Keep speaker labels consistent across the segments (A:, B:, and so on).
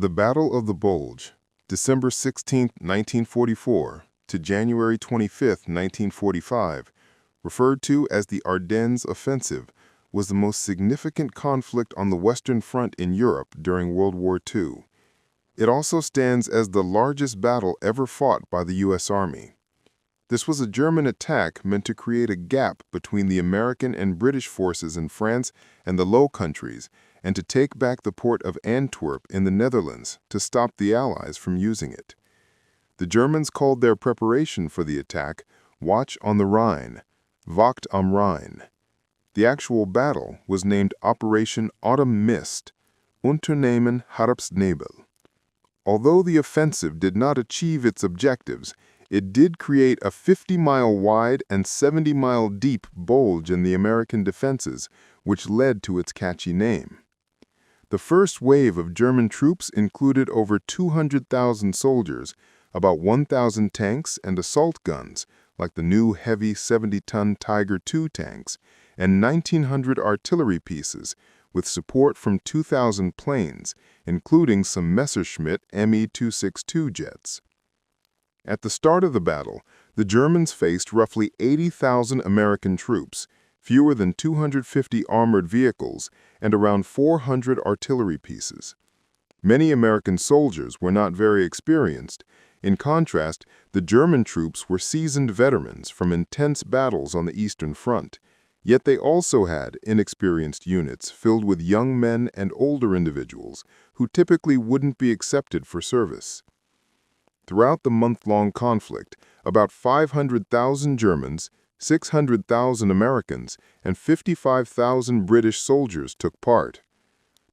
A: The Battle of the Bulge, December 16, 1944 to January 25, 1945, referred to as the Ardennes Offensive, was the most significant conflict on the Western Front in Europe during World War II. It also stands as the largest battle ever fought by the U.S. Army. This was a German attack meant to create a gap between the American and British forces in France and the Low Countries, and to take back the port of Antwerp in the Netherlands to stop the Allies from using it. The Germans called their preparation for the attack Watch on the Rhine, Wacht am Rhein. The actual battle was named Operation Autumn Mist, Unternehmen Herbstnebel. Although the offensive did not achieve its objectives, it did create a 50-mile wide and 70-mile deep bulge in the American defenses, which led to its catchy name. The first wave of German troops included over 200,000 soldiers, about 1,000 tanks and assault guns, like the new heavy 70-ton Tiger II tanks, and 1,900 artillery pieces, with support from 2,000 planes, including some Messerschmitt Me-262 jets. At the start of the battle, the Germans faced roughly 80,000 American troops, fewer than 250 armored vehicles, and around 400 artillery pieces. Many American soldiers were not very experienced. In contrast, the German troops were seasoned veterans from intense battles on the Eastern Front, yet they also had inexperienced units filled with young men and older individuals who typically wouldn't be accepted for service. Throughout the month-long conflict, about 500,000 Germans, 600,000 Americans, and 55,000 British soldiers took part.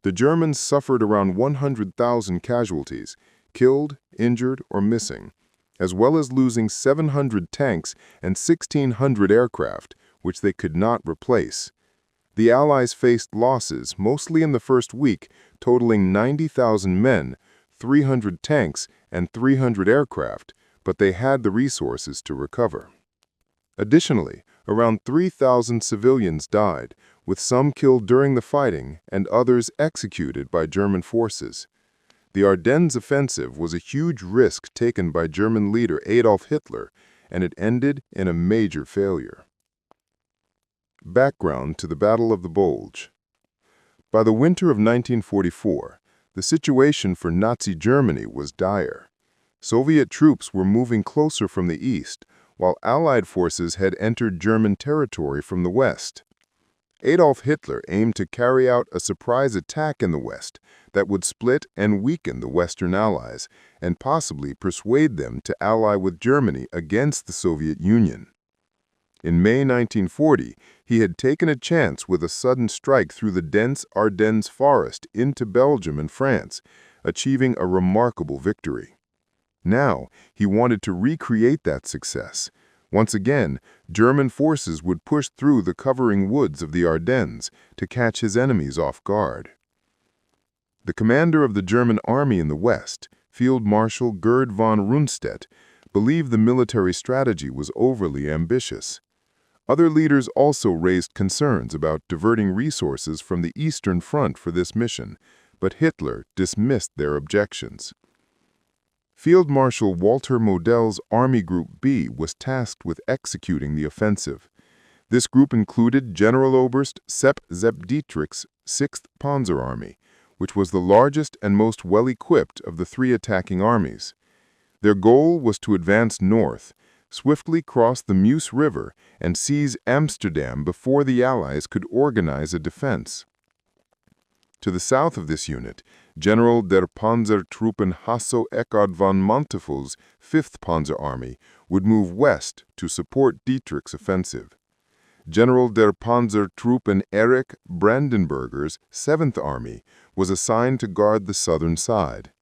A: The Germans suffered around 100,000 casualties, killed, injured, or missing, as well as losing 700 tanks and 1,600 aircraft, which they could not replace. The Allies faced losses, mostly in the first week, totaling 90,000 men, 300 tanks, and 300 aircraft, but they had the resources to recover. Additionally, around 3,000 civilians died, with some killed during the fighting and others executed by German forces. The Ardennes Offensive was a huge risk taken by German leader Adolf Hitler, and it ended in a major failure. Background to the Battle of the Bulge. By the winter of 1944, the situation for Nazi Germany was dire. Soviet troops were moving closer from the east, while Allied forces had entered German territory from the west. Adolf Hitler aimed to carry out a surprise attack in the west that would split and weaken the Western Allies and possibly persuade them to ally with Germany against the Soviet Union. In May 1940, he had taken a chance with a sudden strike through the dense Ardennes Forest into Belgium and France, achieving a remarkable victory. Now, he wanted to recreate that success. Once again, German forces would push through the covering woods of the Ardennes to catch his enemies off guard. The commander of the German army in the west, Field Marshal Gerd von Rundstedt, believed the military strategy was overly ambitious. Other leaders also raised concerns about diverting resources from the Eastern Front for this mission, but Hitler dismissed their objections. Field Marshal Walter Model's Army Group B was tasked with executing the offensive. This group included Generaloberst Sepp Dietrich's 6th Panzer Army, which was the largest and most well-equipped of the three attacking armies. Their goal was to advance north, swiftly cross the Meuse River, and seize Amsterdam before the Allies could organize a defense. To the south of this unit, General der Panzertruppen Hasso-Eckhard von Montefel's 5th Panzer Army would move west to support Dietrich's offensive. General der Panzertruppen Erich Brandenberger's 7th Army was assigned to guard the southern side.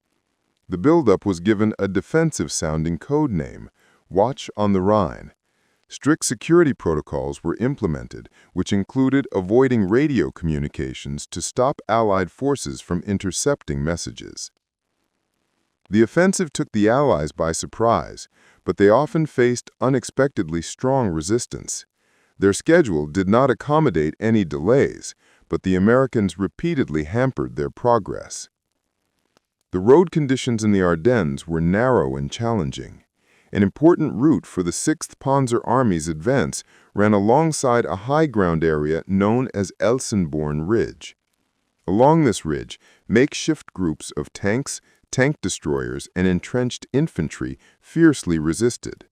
A: The buildup was given a defensive-sounding code name, Watch on the Rhine. Strict security protocols were implemented, which included avoiding radio communications to stop Allied forces from intercepting messages. The offensive took the Allies by surprise, but they often faced unexpectedly strong resistance. Their schedule did not accommodate any delays, but the Americans repeatedly hampered their progress. The road conditions in the Ardennes were narrow and challenging. An important route for the 6th Panzer Army's advance ran alongside a high ground area known as Elsenborn Ridge. Along this ridge, makeshift groups of tanks, tank destroyers, and entrenched infantry fiercely resisted.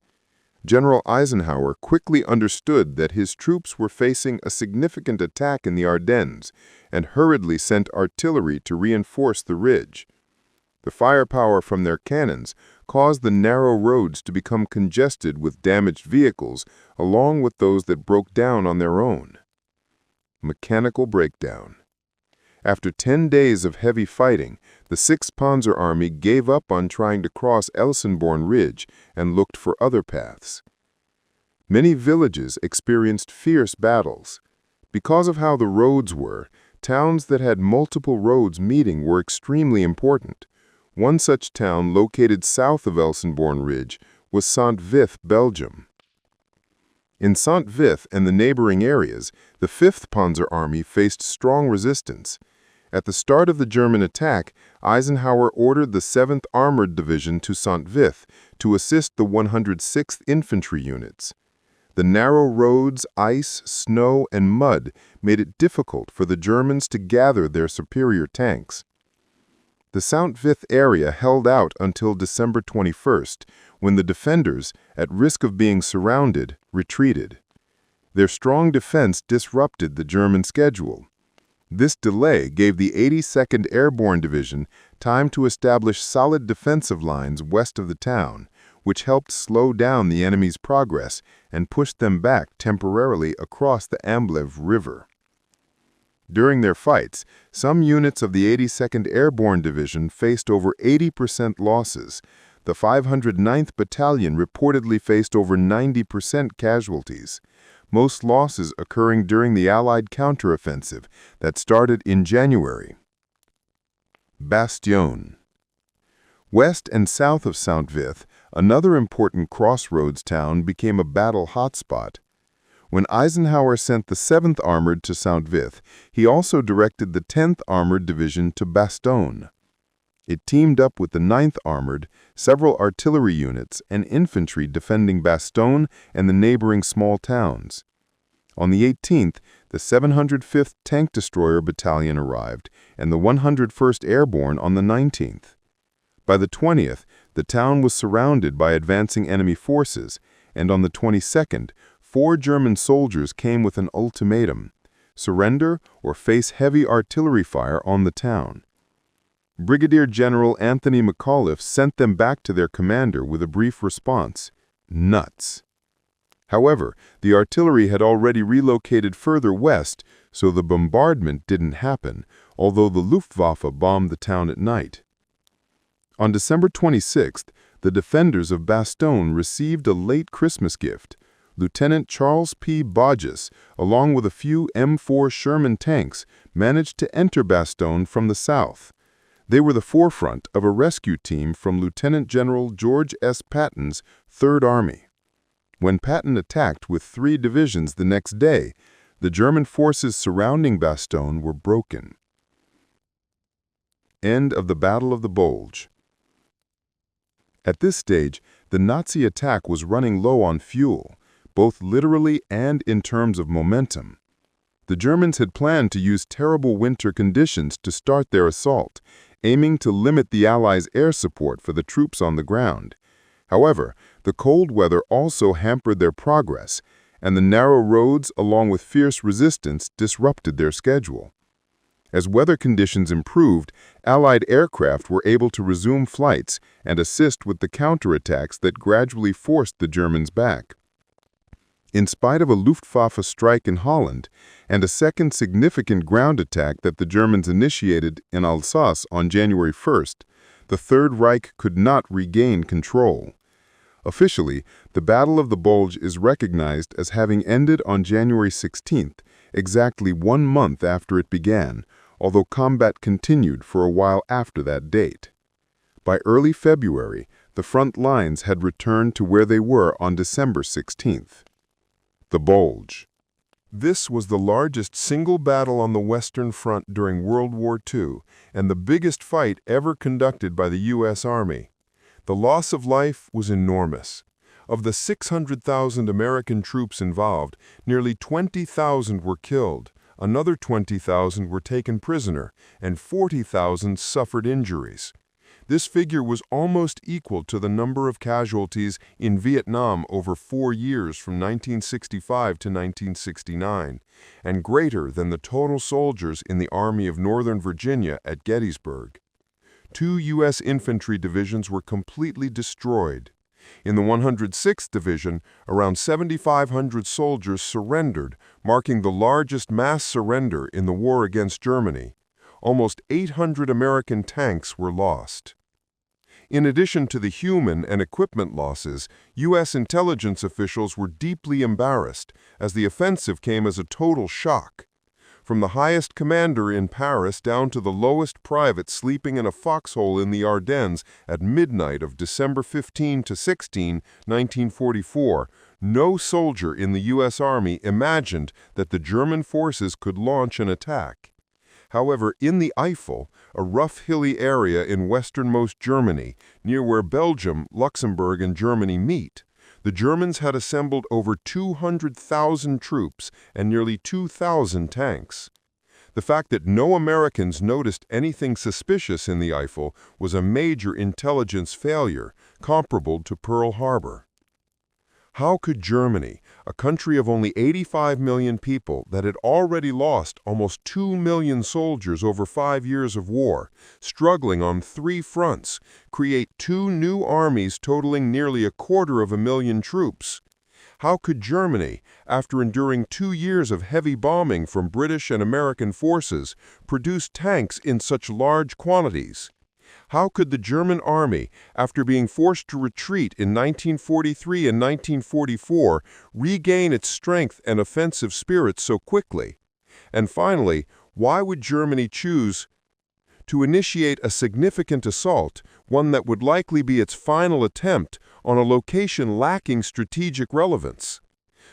A: General Eisenhower quickly understood that his troops were facing a significant attack in the Ardennes and hurriedly sent artillery to reinforce the ridge. The firepower from their cannons caused the narrow roads to become congested with damaged vehicles, along with those that broke down on their own. Mechanical breakdown. After 10 days of heavy fighting, the 6th Panzer Army gave up on trying to cross Elsenborn Ridge and looked for other paths. Many villages experienced fierce battles. Because of how the roads were, towns that had multiple roads meeting were extremely important. One such town located south of Elsenborn Ridge was Saint-Vith, Belgium. In Saint-Vith and the neighboring areas, the 5th Panzer Army faced strong resistance. At the start of the German attack, Eisenhower ordered the 7th Armored Division to Saint-Vith to assist the 106th Infantry units. The narrow roads, ice, snow, and mud made it difficult for the Germans to gather their superior tanks. The Saint-Vith area held out until December 21st, when the defenders, at risk of being surrounded, retreated. Their strong defense disrupted the German schedule. This delay gave the 82nd Airborne Division time to establish solid defensive lines west of the town, which helped slow down the enemy's progress and pushed them back temporarily across the Amblev River. During their fights, some units of the 82nd Airborne Division faced over 80% losses. The 509th Battalion reportedly faced over 90% casualties, most losses occurring during the Allied counteroffensive that started in January. Bastion. West and south of Saint-Vith, another important crossroads town became a battle hotspot. When Eisenhower sent the 7th Armored to Saint-Vith, he also directed the 10th Armored Division to Bastogne. It teamed up with the 9th Armored, several artillery units, and infantry defending Bastogne and the neighboring small towns. On the 18th, the 705th Tank Destroyer Battalion arrived, and the 101st Airborne on the 19th. By the 20th, the town was surrounded by advancing enemy forces, and on the 22nd, 4 German soldiers came with an ultimatum: surrender or face heavy artillery fire on the town. Brigadier General Anthony McAuliffe sent them back to their commander with a brief response: nuts. However, the artillery had already relocated further west, so the bombardment didn't happen, although the Luftwaffe bombed the town at night. On December 26th, the defenders of Bastogne received a late Christmas gift. Lieutenant Charles P. Bulge, along with a few M4 Sherman tanks, managed to enter Bastogne from the south. They were the forefront of a rescue team from Lieutenant General George S. Patton's 3rd Army. When Patton attacked with 3 divisions the next day, the German forces surrounding Bastogne were broken. End of the Battle of the Bulge. At this stage, the Nazi attack was running low on fuel, both literally and in terms of momentum. The Germans had planned to use terrible winter conditions to start their assault, aiming to limit the Allies' air support for the troops on the ground. However, the cold weather also hampered their progress, and the narrow roads, along with fierce resistance, disrupted their schedule. As weather conditions improved, Allied aircraft were able to resume flights and assist with the counterattacks that gradually forced the Germans back. In spite of a Luftwaffe strike in Holland and a second significant ground attack that the Germans initiated in Alsace on January 1st, the Third Reich could not regain control. Officially, the Battle of the Bulge is recognized as having ended on January 16th, exactly 1 month after it began, although combat continued for a while after that date. By early February, the front lines had returned to where they were on December 16th. The Bulge. This was the largest single battle on the Western Front during World War II and the biggest fight ever conducted by the U.S. Army. The loss of life was enormous. Of the 600,000 American troops involved, nearly 20,000 were killed, another 20,000 were taken prisoner, and 40,000 suffered injuries. This figure was almost equal to the number of casualties in Vietnam over 4 years from 1965 to 1969, and greater than the total soldiers in the Army of Northern Virginia at Gettysburg. 2 U.S. infantry divisions were completely destroyed. In the 106th Division, around 7,500 soldiers surrendered, marking the largest mass surrender in the war against Germany. Almost 800 American tanks were lost. In addition to the human and equipment losses, U.S. intelligence officials were deeply embarrassed as the offensive came as a total shock. From the highest commander in Paris down to the lowest private sleeping in a foxhole in the Ardennes at midnight of December 15 to 16, 1944, no soldier in the U.S. Army imagined that the German forces could launch an attack. However, in the Eifel, a rough hilly area in westernmost Germany, near where Belgium, Luxembourg, and Germany meet, the Germans had assembled over 200,000 troops and nearly 2,000 tanks. The fact that no Americans noticed anything suspicious in the Eifel was a major intelligence failure, comparable to Pearl Harbor. How could Germany, a country of only 85 million people that had already lost almost 2 million soldiers over 5 years of war, struggling on 3 fronts, create 2 new armies totaling nearly 250,000 troops? How could Germany, after enduring 2 years of heavy bombing from British and American forces, produce tanks in such large quantities? How could the German army, after being forced to retreat in 1943 and 1944, regain its strength and offensive spirit so quickly? And finally, why would Germany choose to initiate a significant assault, one that would likely be its final attempt, on a location lacking strategic relevance?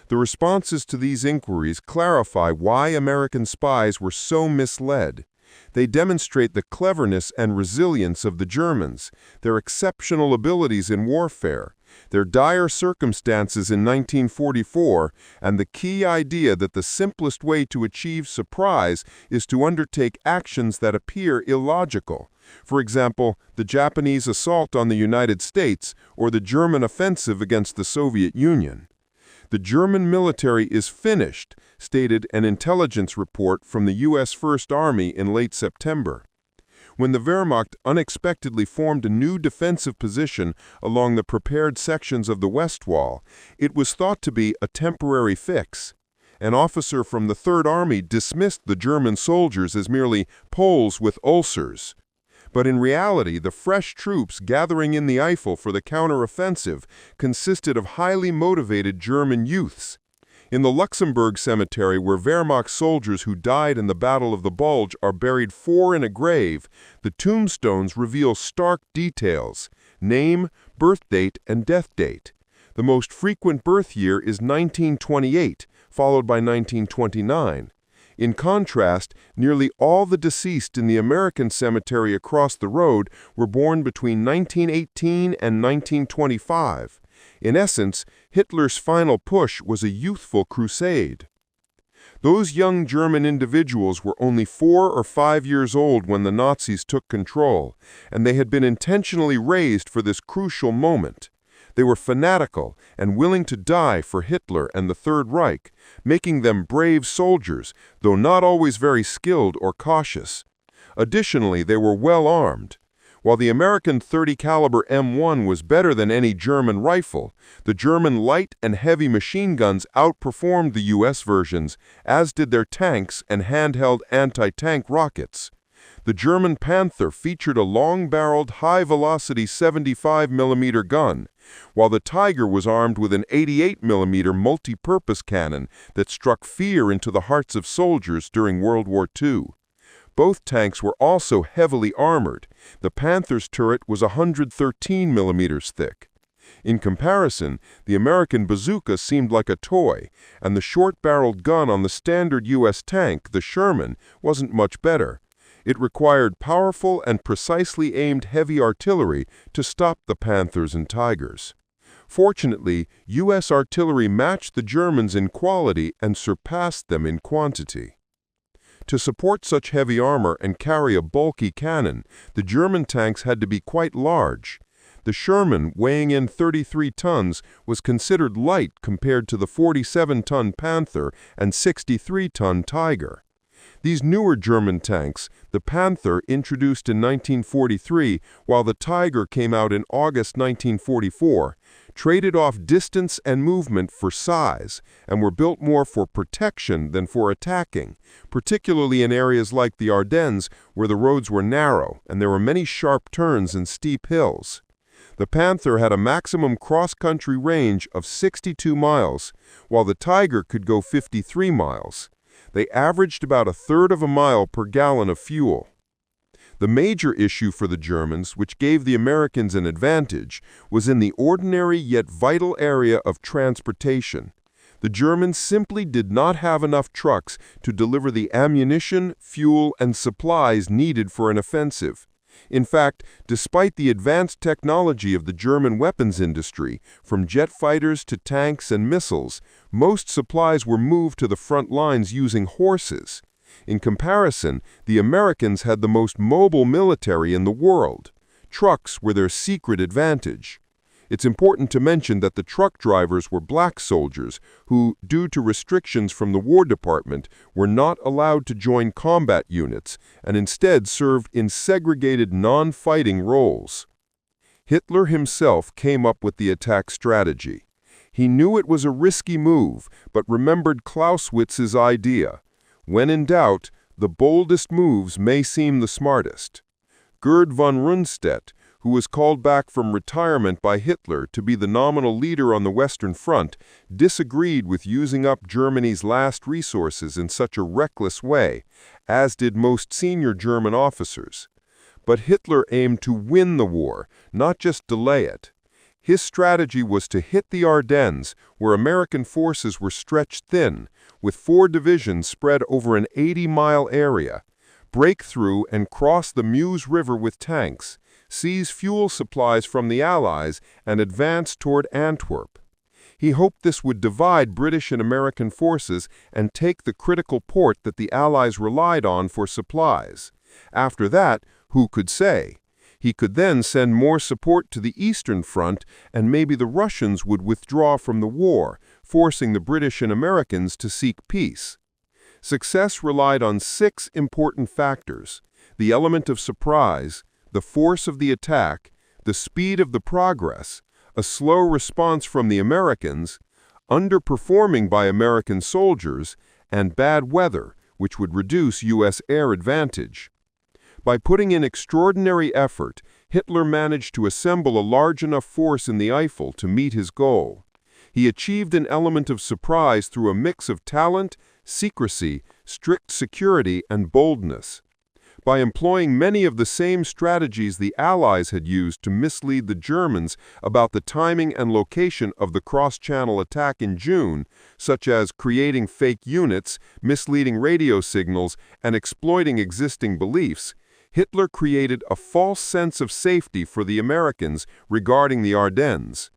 A: The responses to these inquiries clarify why American spies were so misled. They demonstrate the cleverness and resilience of the Germans, their exceptional abilities in warfare, their dire circumstances in 1944, and the key idea that the simplest way to achieve surprise is to undertake actions that appear illogical. For example, the Japanese assault on the United States or the German offensive against the Soviet Union. The German military is finished, stated an intelligence report from the U.S. First Army in late September. When the Wehrmacht unexpectedly formed a new defensive position along the prepared sections of the West Wall, it was thought to be a temporary fix. An officer from the Third Army dismissed the German soldiers as merely Poles with ulcers. But in reality, the fresh troops gathering in the Eifel for the counteroffensive consisted of highly motivated German youths. In the Luxembourg cemetery, where Wehrmacht soldiers who died in the Battle of the Bulge are buried 4 in a grave, the tombstones reveal stark details: name, birth date, and death date. The most frequent birth year is 1928, followed by 1929. In contrast, nearly all the deceased in the American cemetery across the road were born between 1918 and 1925. In essence, Hitler's final push was a youthful crusade. Those young German individuals were only 4 or 5 years old when the Nazis took control, and they had been intentionally raised for this crucial moment. They were fanatical and willing to die for Hitler and the Third Reich, making them brave soldiers, though not always very skilled or cautious. Additionally, they were well armed. While the American .30 caliber M1 was better than any German rifle, the German light and heavy machine guns outperformed the U.S. versions, as did their tanks and handheld anti-tank rockets. The German Panther featured a long-barreled, high-velocity 75mm gun, while the Tiger was armed with an 88mm multi-purpose cannon that struck fear into the hearts of soldiers during World War II. Both tanks were also heavily armored. The Panther's turret was 113mm thick.
B: In comparison, the American bazooka seemed like a toy, and the short-barreled gun on the standard U.S. tank, the Sherman, wasn't much better. It required powerful and precisely aimed heavy artillery to stop the Panthers and Tigers. Fortunately, U.S. artillery matched the Germans in quality and surpassed them in quantity. To support such heavy armor and carry a bulky cannon, the German tanks had to be quite large. The Sherman, weighing in 33 tons, was considered light compared to the 47-ton Panther and 63-ton Tiger. These newer German tanks, the Panther introduced in 1943, while the Tiger came out in August 1944, traded off distance and movement for size, and were built more for protection than for attacking, particularly in areas like the Ardennes, where the roads were narrow and there were many sharp turns and steep hills. The Panther had a maximum cross-country range of 62 miles, while the Tiger could go 53 miles. They averaged about a third of a mile per gallon of fuel. The major issue for the Germans, which gave the Americans an advantage, was in the ordinary yet vital area of transportation. The Germans simply did not have enough trucks to deliver the ammunition, fuel, and supplies needed for an offensive. In fact, despite the advanced technology of the German weapons industry, from jet fighters to tanks and missiles, most supplies were moved to the front lines using horses. In comparison, the Americans had the most mobile military in the world. Trucks were their secret advantage. It's important to mention that the truck drivers were black soldiers who, due to restrictions from the War Department, were not allowed to join combat units and instead served in segregated non-fighting roles. Hitler himself came up with the attack strategy. He knew it was a risky move, but remembered Clausewitz's idea. When in doubt, the boldest moves may seem the smartest. Gerd von Rundstedt, who was called back from retirement by Hitler to be the nominal leader on the Western Front, disagreed with using up Germany's last resources in such a reckless way, as did most senior German officers. But Hitler aimed to win the war, not just delay it. His strategy was to hit the Ardennes, where American forces were stretched thin, with 4 divisions spread over an 80-mile area, break through and cross the Meuse River with tanks, seize fuel supplies from the Allies, and advance toward Antwerp. He hoped this would divide British and American forces and take the critical port that the Allies relied on for supplies. After that, who could say? He could then send more support to the Eastern Front, and maybe the Russians would withdraw from the war, forcing the British and Americans to seek peace. Success relied on 6 important factors: the element of surprise, the force of the attack, the speed of the progress, a slow response from the Americans, underperforming by American soldiers, and bad weather, which would reduce U.S. air advantage. By putting in extraordinary effort, Hitler managed to assemble a large enough force in the Eifel to meet his goal. He achieved an element of surprise through a mix of talent, secrecy, strict security, and boldness. By employing many of the same strategies the Allies had used to mislead the Germans about the timing and location of the cross-channel attack in June, such as creating fake units, misleading radio signals, and exploiting existing beliefs, Hitler created a false sense of safety for the Americans regarding the Ardennes.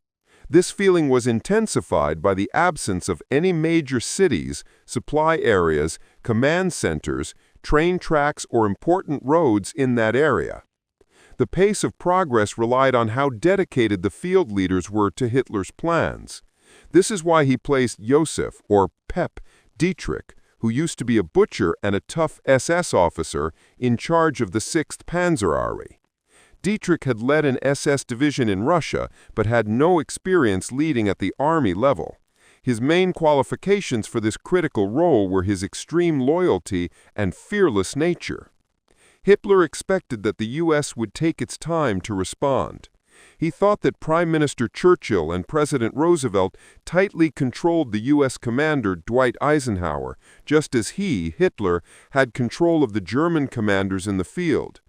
B: This feeling was intensified by the absence of any major cities, supply areas, command centers, train tracks, or important roads in that area. The pace of progress relied on how dedicated the field leaders were to Hitler's plans. This is why he placed Josef, or Pep, Dietrich, who used to be a butcher and a tough SS officer, in charge of the 6th Panzer Army. Dietrich had led an SS division in Russia, but had no experience leading at the army level. His main qualifications for this critical role were his extreme loyalty and fearless nature. Hitler expected that the U.S. would take its time to respond. He thought that Prime Minister Churchill and President Roosevelt tightly controlled the U.S. commander Dwight Eisenhower, just as he, Hitler, had control of the German commanders in the field.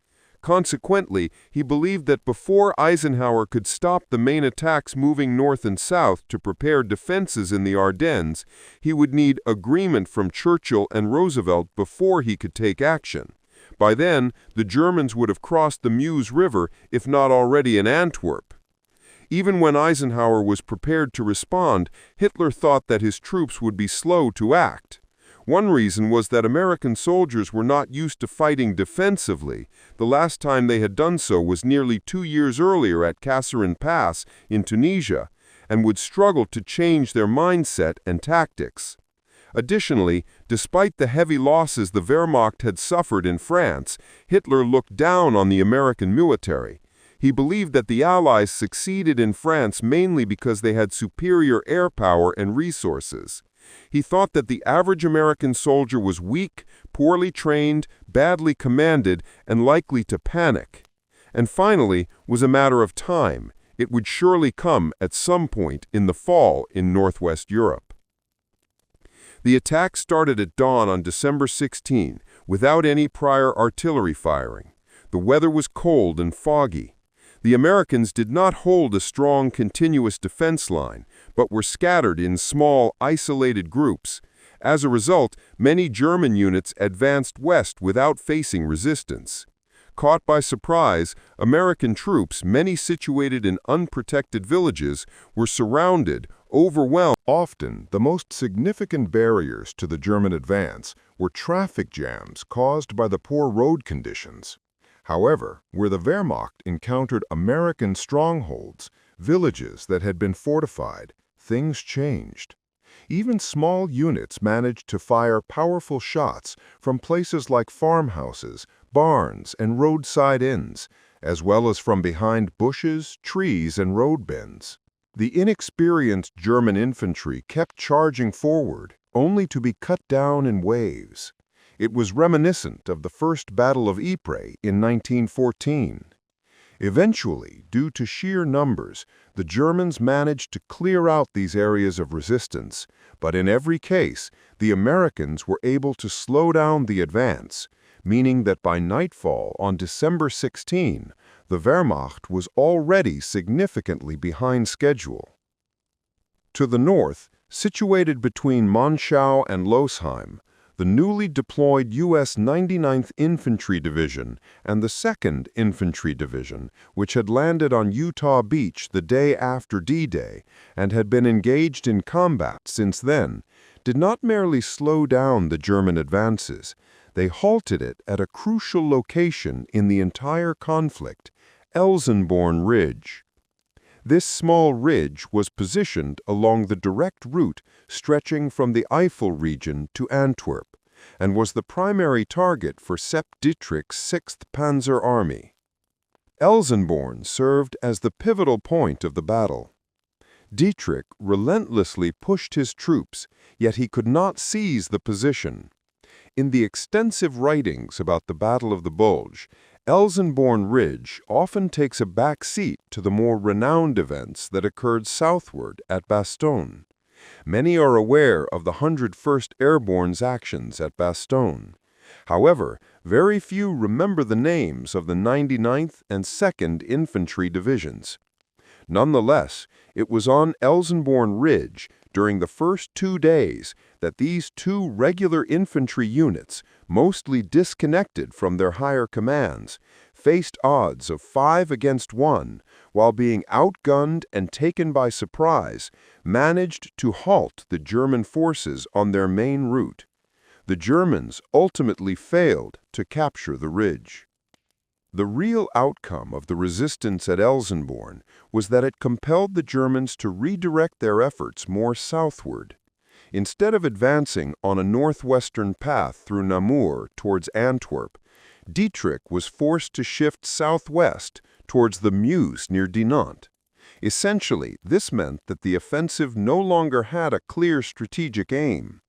B: Consequently, he believed that before Eisenhower could stop the main attacks moving north and south to prepare defenses in the Ardennes, he would need agreement from Churchill and Roosevelt before he could take action. By then, the Germans would have crossed the Meuse River, if not already in Antwerp. Even when Eisenhower was prepared to respond, Hitler thought that his troops would be slow to act. One reason was that American soldiers were not used to fighting defensively. The last time they had done so was nearly 2 years earlier at Kasserine Pass in Tunisia, and would struggle to change their mindset and tactics. Additionally, despite the heavy losses the Wehrmacht had suffered in France, Hitler looked down on the American military. He believed that the Allies succeeded in France mainly because they had superior air power and resources. He thought that the average American soldier was weak, poorly trained, badly commanded, and likely to panic. And finally, was a matter of time. It would surely come at some point in the fall in Northwest Europe. The attack started at dawn on December 16, without any prior artillery firing. The weather was cold and foggy. The Americans did not hold a strong, continuous defense line, but were scattered in small, isolated groups. As a result, many German units advanced west without facing resistance. Caught by surprise, American troops, many situated in unprotected villages, were surrounded, overwhelmed.
A: Often, the most significant barriers to the German advance were traffic jams caused by the poor road conditions. However, where the Wehrmacht encountered American strongholds, villages that had been fortified, things changed. Even small units managed to fire powerful shots from places like farmhouses, barns, and roadside inns, as well as from behind bushes, trees, and road bends. The inexperienced German infantry kept charging forward, only to be cut down in waves. It was reminiscent of the First Battle of Ypres in 1914. Eventually, due to sheer numbers, the Germans managed to clear out these areas of resistance, but in every case, the Americans were able to slow down the advance, meaning that by nightfall on December 16, the Wehrmacht was already significantly behind schedule. To the north, situated between Monschau and Losheim, the newly deployed U.S. 99th Infantry Division and the 2nd Infantry Division, which had landed on Utah Beach the day after D-Day and had been engaged in combat since then, did not merely slow down the German advances, they halted it at a crucial location in the entire conflict, Elsenborn Ridge. This small ridge was positioned along the direct route stretching from the Eifel region to Antwerp, and was the primary target for Sepp Dietrich's 6th Panzer Army. Elsenborn served as the pivotal point of the battle. Dietrich relentlessly pushed his troops, yet he could not seize the position. In the extensive writings about the Battle of the Bulge, Elsenborn Ridge often takes a back seat to the more renowned events that occurred southward at Bastogne. Many are aware of the 101st Airborne's actions at Bastogne. However, very few remember the names of the 99th and 2nd Infantry Divisions. Nonetheless, it was on Elsenborn Ridge during the first 2 days that these two regular infantry units, mostly disconnected from their higher commands, faced odds of 5 against 1, while being outgunned and taken by surprise, managed to halt the German forces on their main route. The Germans ultimately failed to capture the ridge. The real outcome of the resistance at Elsenborn was that it compelled the Germans to redirect their efforts more southward. Instead of advancing on a northwestern path through Namur towards Antwerp, Dietrich was forced to shift southwest towards the Meuse near Dinant. Essentially, this meant that the offensive no longer had a clear strategic aim.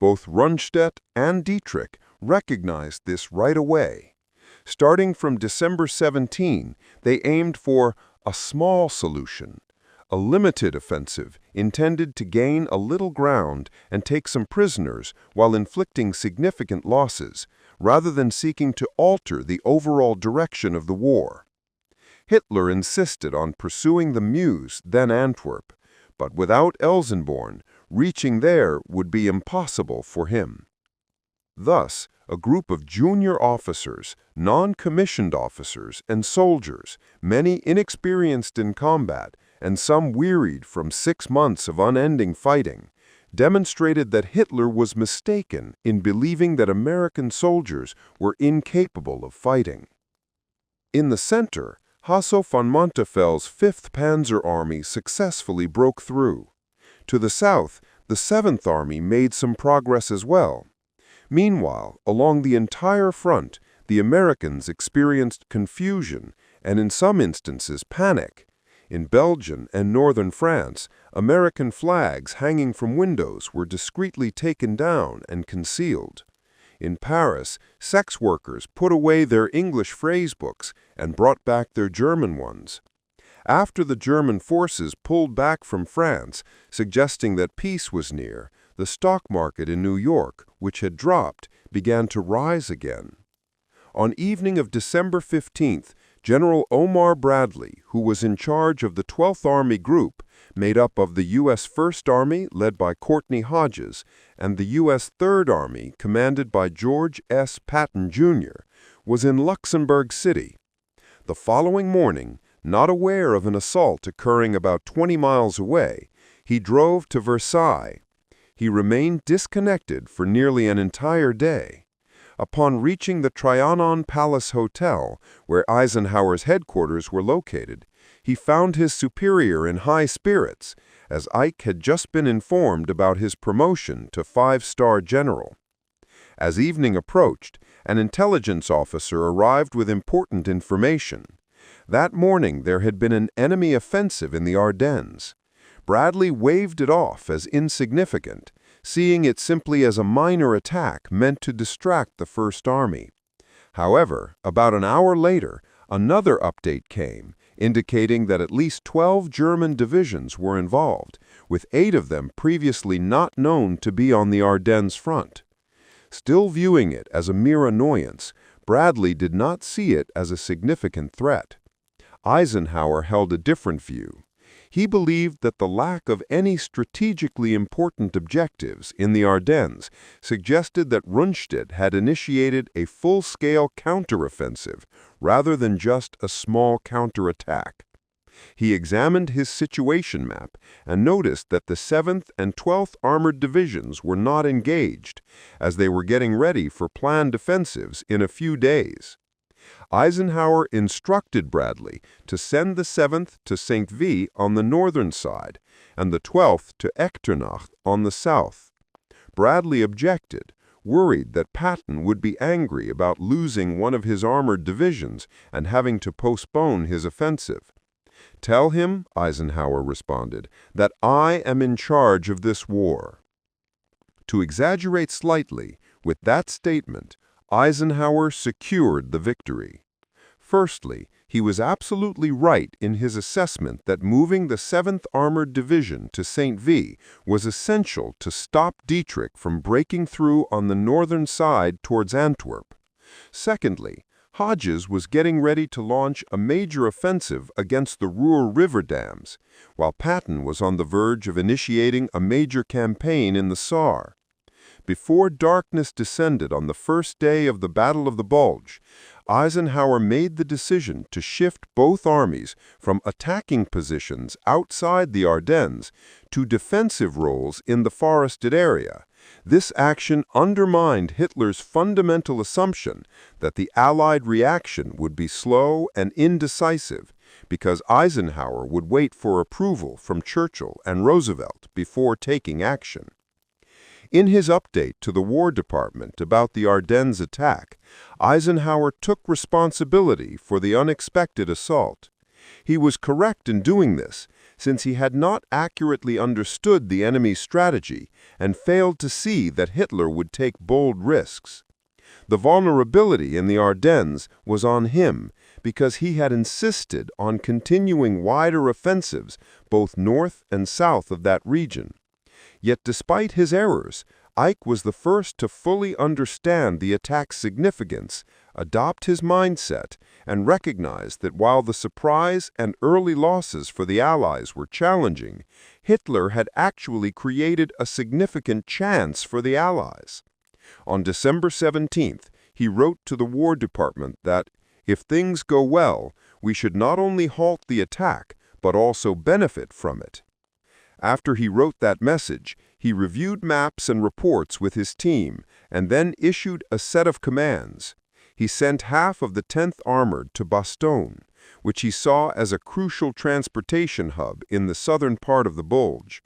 A: Both Rundstedt and Dietrich recognized this right away. Starting from December 17, they aimed for a small solution, a limited offensive intended to gain a little ground and take some prisoners while inflicting significant losses,
B: rather than seeking to alter the overall direction of the war. Hitler insisted on pursuing the Meuse, then Antwerp, but without Elsenborn, reaching there would be impossible for him. Thus, a group of junior officers, non-commissioned officers, and soldiers, many inexperienced in combat, and some wearied from 6 months of unending fighting, demonstrated that Hitler was mistaken in believing that American soldiers were incapable of fighting. In the center, Hasso von Montefel's 5th Panzer Army successfully broke through. To the south, the 7th Army made some progress as well. Meanwhile, along the entire front, the Americans experienced confusion and in some instances panic. In Belgium and northern France, American flags hanging from windows were discreetly taken down and concealed. In Paris, sex workers put away their English phrase books and brought back their German ones. After the German forces pulled back from France, suggesting that peace was near, the stock market in New York, which had dropped, began to rise again. On evening of December 15th, General Omar Bradley, who was in charge of the 12th Army Group, made up of the U.S. 1st Army, led by Courtney Hodges, and the U.S. 3rd Army, commanded by George S. Patton, Jr., was in Luxembourg City. The following morning, not aware of an assault occurring about 20 miles away, he drove to Versailles. He remained disconnected for nearly an entire day. Upon reaching the Trianon Palace Hotel, where Eisenhower's headquarters were located, he found his superior in high spirits, as Ike had just been informed about his promotion to 5-star general. As evening approached, an intelligence officer arrived with important information. That morning there had been an enemy offensive in the Ardennes. Bradley waved it off as insignificant, seeing it simply as a minor attack meant to distract the 1st Army. However, about an hour later, another update came, indicating that at least 12 German divisions were involved, with 8 of them previously not known to be on the Ardennes front. Still viewing it as a mere annoyance, Bradley did not see it as a significant threat. Eisenhower held a different view. He believed that the lack of any strategically important objectives in the Ardennes suggested that Rundstedt had initiated a full-scale counteroffensive rather than just a small counterattack. He examined his situation map and noticed that the 7th and 12th Armored Divisions were not engaged, as they were getting ready for planned offensives in a few days. Eisenhower instructed Bradley to send the 7th to Saint-Vit on the northern side and the 12th to Echternach on the south. Bradley objected, worried that Patton would be angry about losing one of his armored divisions and having to postpone his offensive. "Tell him," Eisenhower responded, "that I am in charge of this war." To exaggerate slightly, with that statement, Eisenhower secured the victory. Firstly, he was absolutely right in his assessment that moving the 7th Armored Division to Saint-Vit was essential to stop Dietrich from breaking through on the northern side towards Antwerp. Secondly, Hodges was getting ready to launch a major offensive against the Ruhr River dams, while Patton was on the verge of initiating a major campaign in the Saar. Before darkness descended on the first day of the Battle of the Bulge, Eisenhower made the decision to shift both armies from attacking positions outside the Ardennes to defensive roles in the forested area. This action undermined Hitler's fundamental assumption that the Allied reaction would be slow and indecisive, because Eisenhower would wait for approval from Churchill and Roosevelt before taking action. In his update to the War Department about the Ardennes attack, Eisenhower took responsibility for the unexpected assault. He was correct in doing this, since he had not accurately understood the enemy's strategy and failed to see that Hitler would take bold risks. The vulnerability in the Ardennes was on him because he had insisted on continuing wider offensives both north and south of that region. Yet despite his errors, Ike was the first to fully understand the attack's significance, adopt his mindset, and recognize that while the surprise and early losses for the Allies were challenging, Hitler had actually created a significant chance for the Allies. On December 17th, he wrote to the War Department that, if things go well, we should not only halt the attack, but also benefit from it. After he wrote that message, he reviewed maps and reports with his team and then issued a set of commands. He sent half of the 10th Armored to Bastogne, which he saw as a crucial transportation hub in the southern part of the Bulge.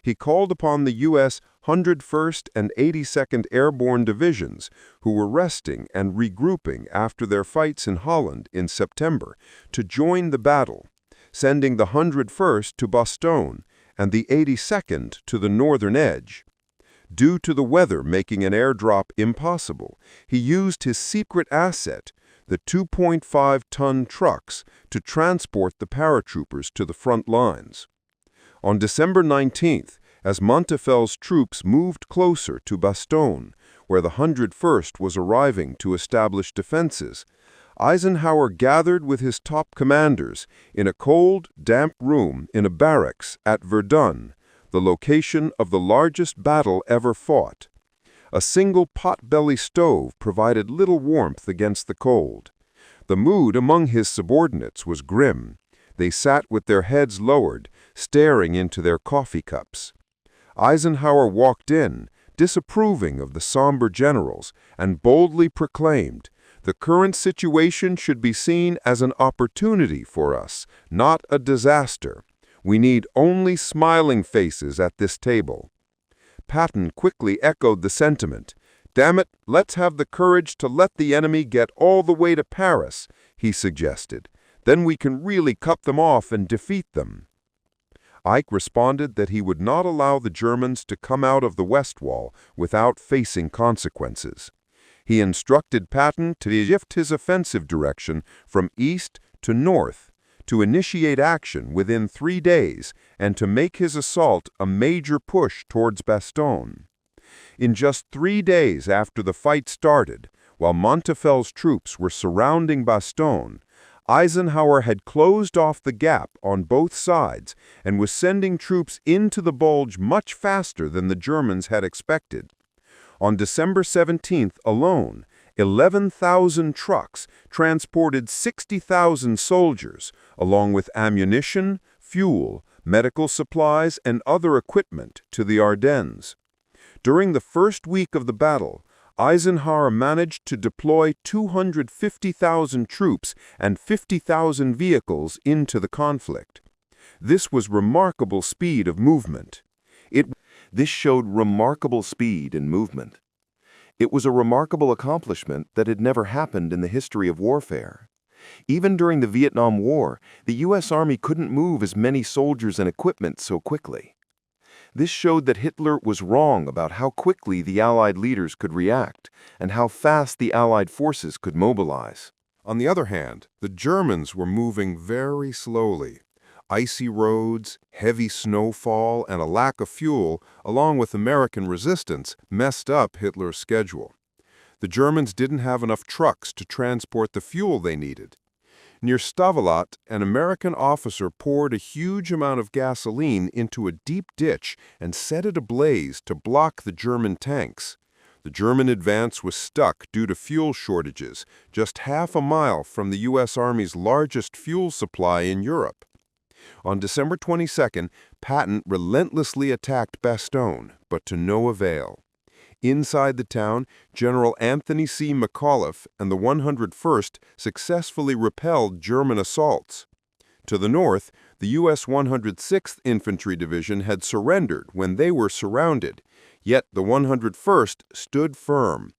B: He called upon the U.S. 101st and 82nd Airborne Divisions, who were resting and regrouping after their fights in Holland in September, to join the battle, sending the 101st to Bastogne and the 82nd to the northern edge. Due to the weather making an airdrop impossible, he used his secret asset, the 2.5-ton trucks, to transport the paratroopers to the front lines. On December 19th, as Montefel's troops moved closer to Bastogne, where the 101st was arriving to establish defenses, Eisenhower gathered with his top commanders in a cold, damp room in a barracks at Verdun, the location of the largest battle ever fought. A single pot-belly stove provided little warmth against the cold. The mood among his subordinates was grim. They sat with their heads lowered, staring into their coffee cups. Eisenhower walked in, disapproving of the somber generals, and boldly proclaimed, "The current situation should be seen as an opportunity for us, not a disaster. We need only smiling faces at this table." Patton quickly echoed the sentiment. "Damn it, let's have the courage to let the enemy get all the way to Paris," he suggested. "Then we can really cut them off and defeat them." Ike responded that he would not allow the Germans to come out of the West Wall without facing consequences. He instructed Patton to shift his offensive direction from east to north, to initiate action within 3 days, and to make his assault a major push towards Bastogne. In just 3 days after the fight started, while Montefel's troops were surrounding Bastogne, Eisenhower had closed off the gap on both sides and was sending troops into the Bulge much faster than the Germans had expected. On December 17th alone, 11,000 trucks transported 60,000 soldiers, along with ammunition, fuel, medical supplies, and other equipment, to the Ardennes. During the first week of the battle, Eisenhower managed to deploy 250,000 troops and 50,000 vehicles into the conflict. This was remarkable speed of movement. This showed remarkable speed and movement. It was a remarkable accomplishment that had never happened in the history of warfare. Even during the Vietnam War, the U.S. Army couldn't move as many soldiers and equipment so quickly. This showed that Hitler was wrong about how quickly the Allied leaders could react and how fast the Allied forces could mobilize.
A: On the other hand, the Germans were moving very slowly. Icy roads, heavy snowfall, and a lack of fuel, along with American resistance, messed up Hitler's schedule. The Germans didn't have enough trucks to transport the fuel they needed. Near Stavelot, an American officer poured a huge amount of gasoline into a deep ditch and set it ablaze to block the German tanks. The German advance was stuck due to fuel shortages, just half a mile from the U.S. Army's largest fuel supply in Europe. On December 22nd, Patton relentlessly attacked Bastogne, but to no avail. Inside the town, General Anthony C. McAuliffe and the 101st successfully repelled German assaults. To the north, the U.S. 106th Infantry Division had surrendered when they were surrounded, yet the 101st stood firm.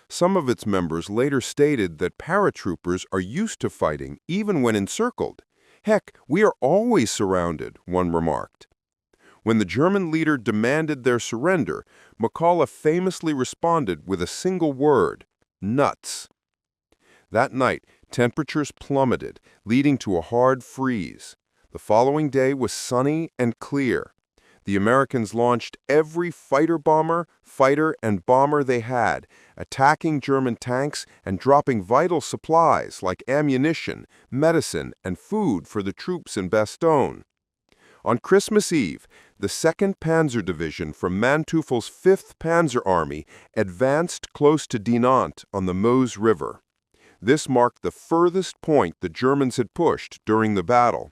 A: Some of its members later stated that paratroopers are used to fighting even when encircled. "Heck, we are always surrounded," one remarked. When the German leader demanded their surrender, McAuliffe famously responded with a single word: nuts. That night, temperatures plummeted, leading to a hard freeze. The following day was sunny and clear.
B: The Americans launched every fighter, and bomber they had, attacking German tanks and dropping vital supplies like ammunition, medicine, and food for the troops in Bastogne. On Christmas Eve, the 2nd Panzer Division from Manteufel's 5th Panzer Army advanced close to Dinant on the Meuse River. This marked the furthest point the Germans had pushed during the battle.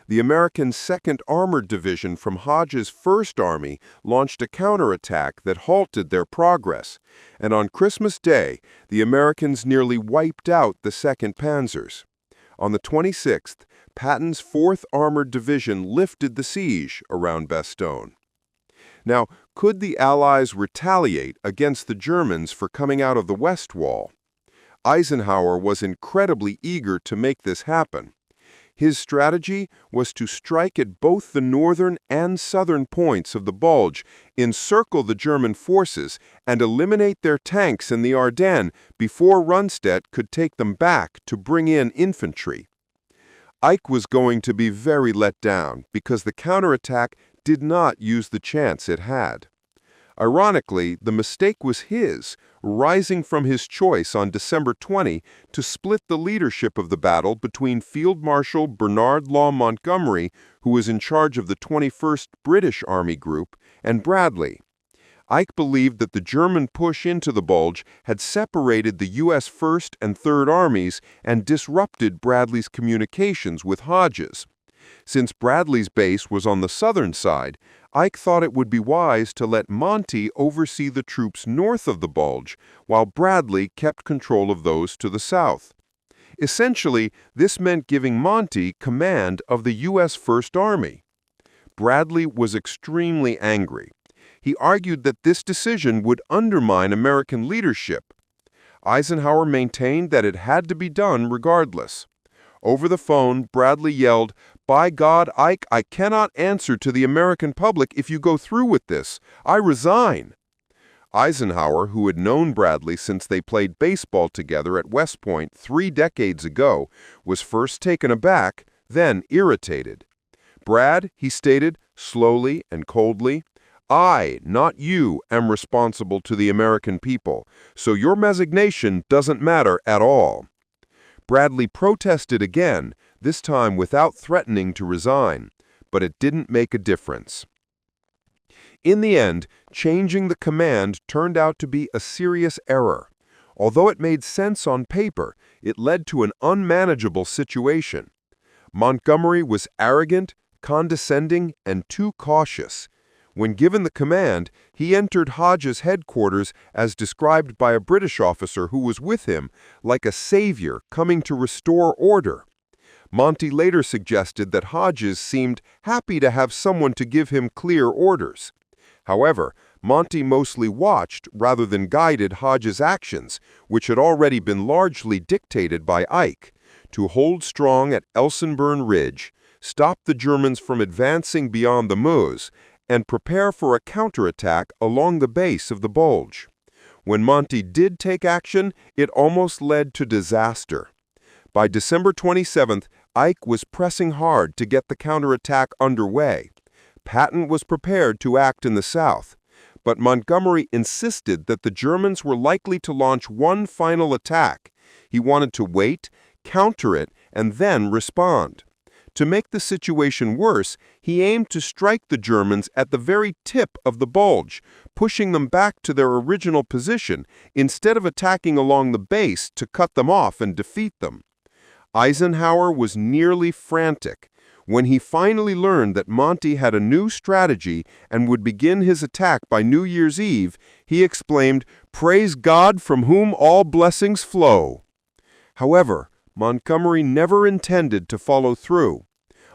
B: The American 2nd Armored Division from Hodges' 1st Army launched a counterattack that halted their progress, and on Christmas Day, the Americans nearly wiped out the 2nd Panzers. On the 26th, Patton's 4th Armored Division lifted the siege around Bastogne. Now, could the Allies retaliate against the Germans for coming out of the West Wall? Eisenhower was incredibly eager to make this happen. His strategy was to strike at both the northern and southern points of the Bulge, encircle the German forces, and eliminate their tanks in the Ardennes before Rundstedt could take them back to bring in infantry. Ike was going to be very let down because the counterattack did not use the chance it had. Ironically, the mistake was his, rising from his choice on December 20 to split the leadership of the battle between Field Marshal Bernard Law Montgomery, who was in charge of the 21st British Army Group, and Bradley. Ike believed that the German push into the Bulge had separated the U.S. 1st and 3rd Armies and disrupted Bradley's communications with Hodges. Since Bradley's base was on the southern side, Ike thought it would be wise to let Monty oversee the troops north of the Bulge, while Bradley kept control of those to the south. Essentially, this meant giving Monty command of the U.S. First Army. Bradley was extremely angry. He argued that this decision would undermine American leadership. Eisenhower maintained that it had to be done regardless. Over the phone, Bradley yelled, "By God, Ike, I cannot answer to the American public if you go through with this. I resign." Eisenhower, who had known Bradley since they played baseball together at West Point 3 decades ago, was first taken aback, then irritated. "Brad," he stated, slowly and coldly, "I, not you, am responsible to the American people, so your resignation doesn't matter at all." Bradley protested again, this time without threatening to resign, but it didn't make a difference. In the end, changing the command turned out to be a serious error. Although it made sense on paper, it led to an unmanageable situation. Montgomery was arrogant, condescending, and too cautious. When given the command, he entered Hodges' headquarters as described by a British officer who was with him, like a savior coming to restore order. Monty later suggested that Hodges seemed happy to have someone to give him clear orders. However, Monty mostly watched rather than guided Hodges' actions, which had already been largely dictated by Ike, to hold strong at Elsenburn Ridge, stop the Germans from advancing beyond the Meuse, and prepare for a counterattack along the base of the Bulge. When Monty did take action, it almost led to disaster. By December 27th, Ike was pressing hard to get the counterattack underway. Patton was prepared to act in the south, but Montgomery insisted that the Germans were likely to launch one final attack. He wanted to wait, counter it, and then respond. To make the situation worse, he aimed to strike the Germans at the very tip of the Bulge, pushing them back to their original position instead of attacking along the base to cut them off and defeat them. Eisenhower was nearly frantic. When he finally learned that Monty had a new strategy and would begin his attack by New Year's Eve, he exclaimed, "Praise God from whom all blessings flow." However, Montgomery never intended to follow through.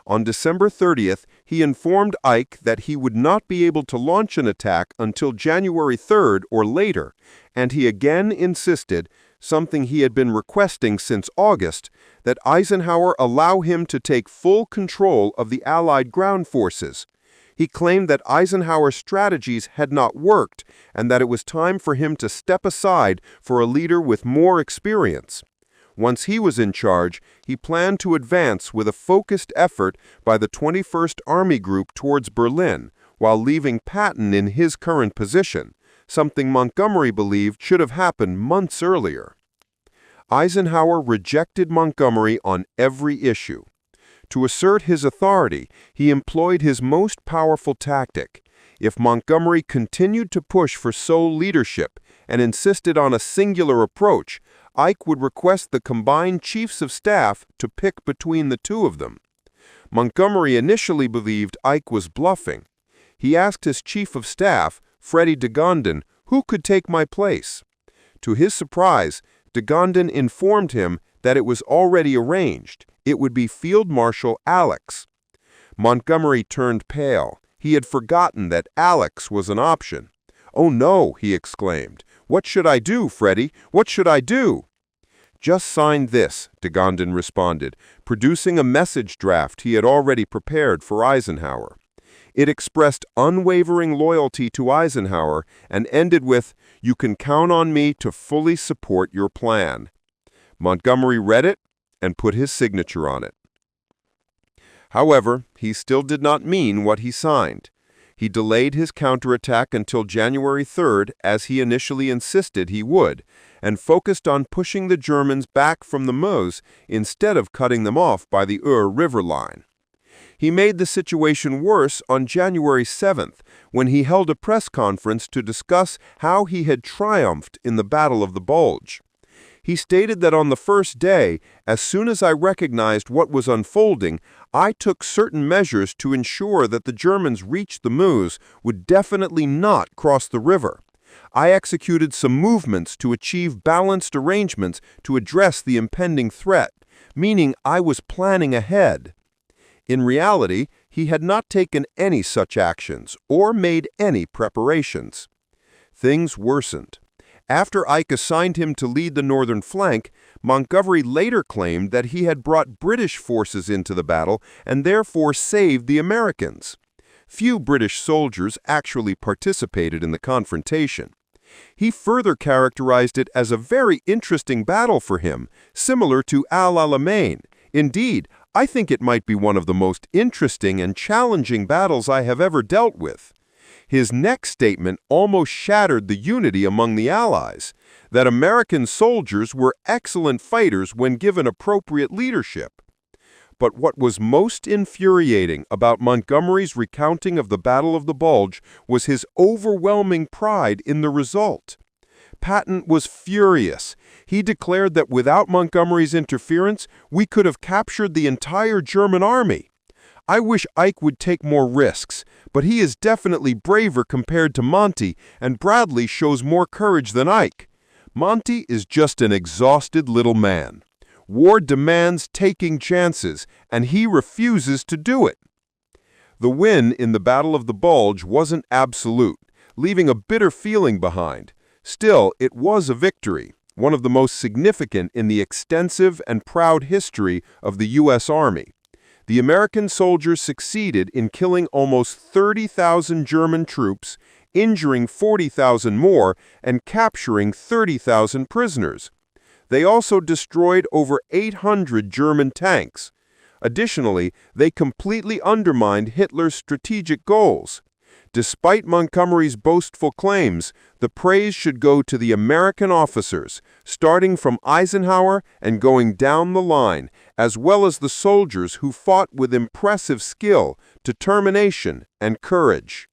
B: On December 30th, he informed Ike that he would not be able to launch an attack until January 3rd or later, and he again insisted, something he had been requesting since August, that Eisenhower allow him to take full control of the Allied ground forces. He claimed that Eisenhower's strategies had not worked and that it was time for him to step aside for a leader with more experience. Once he was in charge, he planned to advance with a focused effort by the 21st Army Group towards Berlin, while leaving Patton in his current position, something Montgomery believed should have happened months earlier. Eisenhower rejected Montgomery on every issue. To assert his authority, he employed his most powerful tactic. If Montgomery continued to push for sole leadership and insisted on a singular approach, Ike would request the combined chiefs of staff to pick between the two of them. Montgomery initially believed Ike was bluffing. He asked his chief of staff, Freddie de Gondin, who could take my place. To his surprise, de Gondin informed him that it was already arranged. It would be Field Marshal Alex. Montgomery turned pale. He had forgotten that Alex was an option. "Oh no," he exclaimed. "What should I do, Freddie? What should I do?" "Just sign this," de Gondin responded, producing a message draft he had already prepared for Eisenhower. It expressed unwavering loyalty to Eisenhower and ended with, "You can count on me to fully support your plan." Montgomery read it and put his signature on it. However, he still did not mean what he signed. He delayed his counterattack until January 3rd, as he initially insisted he would, and focused on pushing the Germans back from the Meuse instead of cutting them off by the Eure River line. He made the situation worse on January 7th, when he held a press conference to discuss how he had triumphed in the Battle of the Bulge. He stated that on the first day, as soon as I recognized what was unfolding, I took certain measures to ensure that the Germans reached the Meuse would definitely not cross the river. I executed some movements to achieve balanced arrangements to address the impending threat, meaning I was planning ahead. In reality, he had not taken any such actions or made any preparations. Things worsened. After Ike assigned him to lead the northern flank, Montgomery later claimed that he had brought British forces into the battle and therefore saved the Americans. Few British soldiers actually participated in the confrontation. He further characterized it as a very interesting battle for him, similar to Al Alamein. Indeed, I think it might be one of the most interesting and challenging battles I have ever dealt with. His next statement almost shattered the unity among the Allies, that American soldiers were excellent fighters when given appropriate leadership. But what was most infuriating about Montgomery's recounting of the Battle of the Bulge was his overwhelming pride in the result. Patton was furious. He declared that without Montgomery's interference, we could have captured the entire German army. "I wish Ike would take more risks, but he is definitely braver compared to Monty, and Bradley shows more courage than Ike. Monty is just an exhausted little man. War demands taking chances, and he refuses to do it." The win in the Battle of the Bulge wasn't absolute, leaving a bitter feeling behind. Still, it was a victory, one of the most significant in the extensive and proud history of the U.S. Army. The American soldiers succeeded in killing almost 30,000 German troops, injuring 40,000 more, and capturing 30,000 prisoners. They also destroyed over 800 German tanks. Additionally, they completely undermined Hitler's strategic goals. Despite Montgomery's boastful claims, the praise should go to the American officers, starting from Eisenhower and going down the line, as well as the soldiers who fought with impressive skill, determination, and courage.